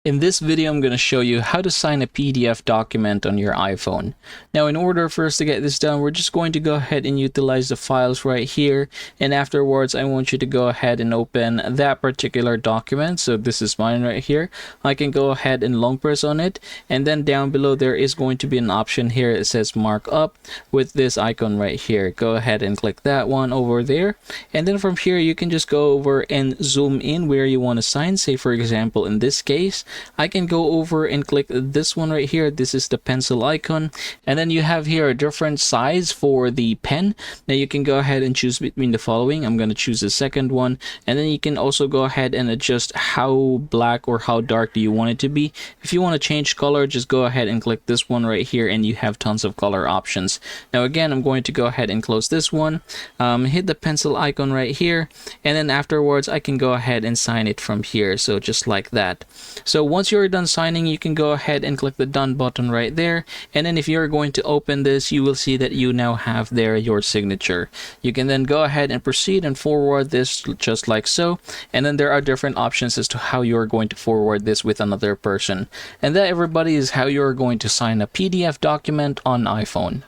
In this video, I'm going to show you how to sign a PDF document on your iPhone. Now, in order for us to get this done, we're just going to go ahead and utilize the files right here. And afterwards, I want you to go ahead and open that particular document. So this is mine right here. I can go ahead and long press on it. And then down below, there is going to be an option here. It says markup with this icon right here. Go ahead and click that one over there. And then from here, you can just go over and zoom in where you want to sign. Say, for example, in this case, I can go over and click this one right here. This is the pencil icon, and then you have here a different size for the pen. Now you can go ahead and choose between the following. I'm going to choose the second one, and then you can also go ahead and adjust how black or how dark do you want it to be. If you want to change color, just go ahead and click this one right here, and you have tons of color options. Now again, I'm going to go ahead and close this one, hit the pencil icon right here, and then afterwards I can go ahead and sign it from here. So just like that. So once you're done signing, you can go ahead and click the done button right there. And then if you're going to open this, you will see that you now have there your signature. You can then go ahead and proceed and forward this just like so. And then there are different options as to how you're going to forward this with another person. And that, everybody, is how you're going to sign a PDF document on iPhone.